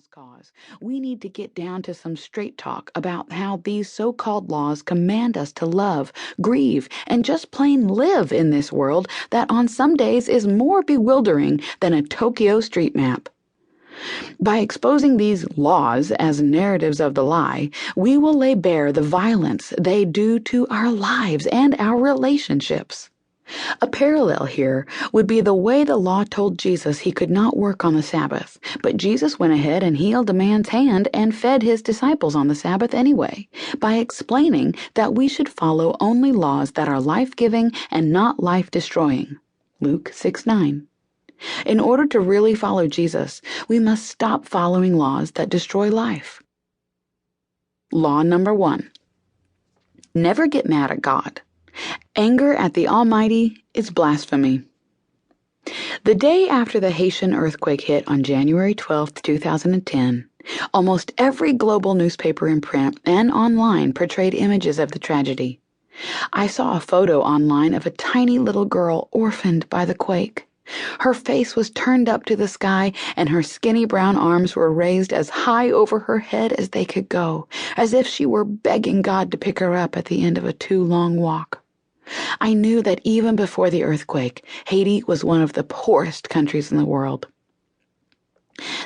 lost cause, we need to get down to some straight talk about how these so-called laws command us to love, grieve, and just plain live in this world that on some days is more bewildering than a Tokyo street map. By exposing these laws as narratives of the lie, we will lay bare the violence they do to our lives and our relationships. A parallel here would be the way the law told Jesus he could not work on the Sabbath, but Jesus went ahead and healed a man's hand and fed his disciples on the Sabbath anyway, by explaining that we should follow only laws that are life-giving and not life-destroying. Luke 6:9. In order to really follow Jesus, we must stop following laws that destroy life. Law number 1. Never get mad at God. Anger at the Almighty is blasphemy. The day after the Haitian earthquake hit on January 12, 2010, almost every global newspaper in print and online portrayed images of the tragedy. I saw a photo online of a tiny little girl orphaned by the quake. Her face was turned up to the sky, and her skinny brown arms were raised as high over her head as they could go, as if she were begging God to pick her up at the end of a too long walk. I knew that even before the earthquake, Haiti was one of the poorest countries in the world.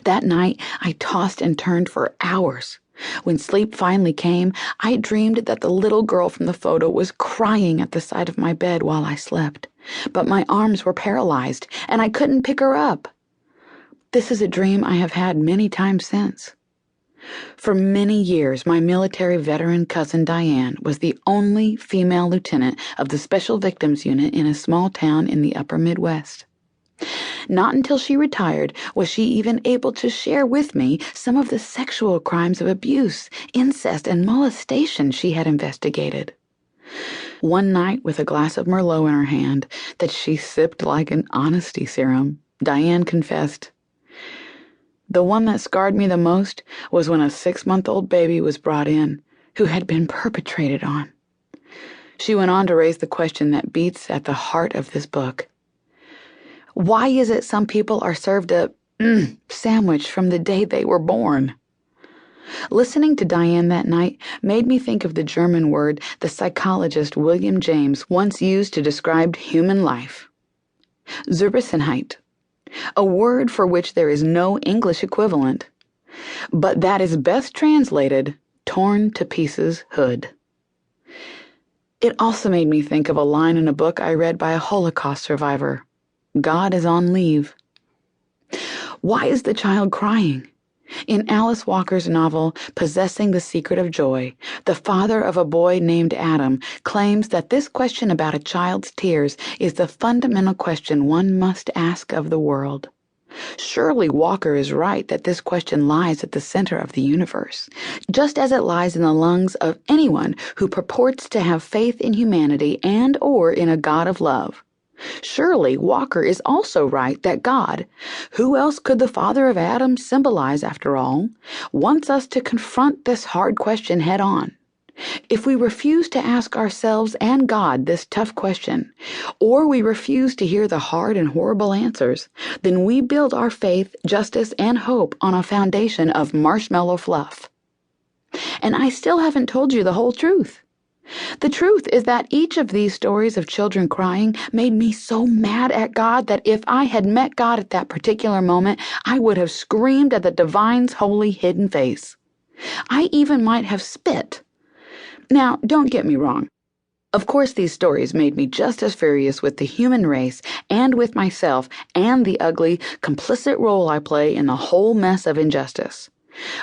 That night, I tossed and turned for hours. When sleep finally came, I dreamed that the little girl from the photo was crying at the side of my bed while I slept, but my arms were paralyzed and I couldn't pick her up. This is a dream I have had many times since. For many years, my military veteran cousin Diane was the only female lieutenant of the Special Victims Unit in a small town in the upper Midwest. Not until she retired was she even able to share with me some of the sexual crimes of abuse, incest, and molestation she had investigated. One night, with a glass of Merlot in her hand that she sipped like an honesty serum, Diane confessed, "The one that scarred me the most was when a 6-month-old baby was brought in who had been perpetrated on." She went on to raise the question that beats at the heart of this book. Why is it some people are served a sandwich from the day they were born? Listening to Diane that night made me think of the German word the psychologist William James once used to describe human life. Zerrissenheit, a word for which there is no English equivalent, but that is best translated torn to pieces hood. It also made me think of a line in a book I read by a Holocaust survivor. God is on leave. Why is the child crying? In Alice Walker's novel, Possessing the Secret of Joy, the father of a boy named Adam claims that this question about a child's tears is the fundamental question one must ask of the world. Surely Walker is right that this question lies at the center of the universe, just as it lies in the lungs of anyone who purports to have faith in humanity and/or in a God of love. Surely Walker is also right that God, who else could the father of Adam symbolize after all, wants us to confront this hard question head on. If we refuse to ask ourselves and God this tough question, or we refuse to hear the hard and horrible answers, then we build our faith, justice, and hope on a foundation of marshmallow fluff. And I still haven't told you the whole truth. The truth is that each of these stories of children crying made me so mad at God that if I had met God at that particular moment, I would have screamed at the divine's holy hidden face. I even might have spit. Now, don't get me wrong. Of course, these stories made me just as furious with the human race and with myself and the ugly, complicit role I play in the whole mess of injustice.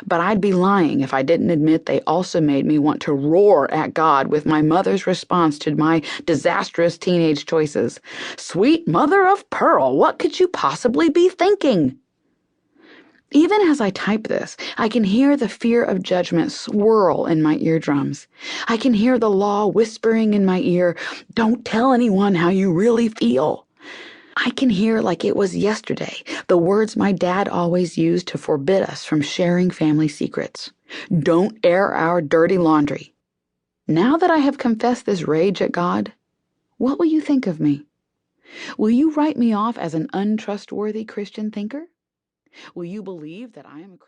But I'd be lying if I didn't admit they also made me want to roar at God with my mother's response to my disastrous teenage choices. Sweet mother of pearl, what could you possibly be thinking? Even as I type this, I can hear the fear of judgment swirl in my eardrums. I can hear the law whispering in my ear, "Don't tell anyone how you really feel." I can hear like it was yesterday the words my dad always used to forbid us from sharing family secrets. Don't air our dirty laundry. Now that I have confessed this rage at God, what will you think of me? Will you write me off as an untrustworthy Christian thinker? Will you believe that I am a Christian?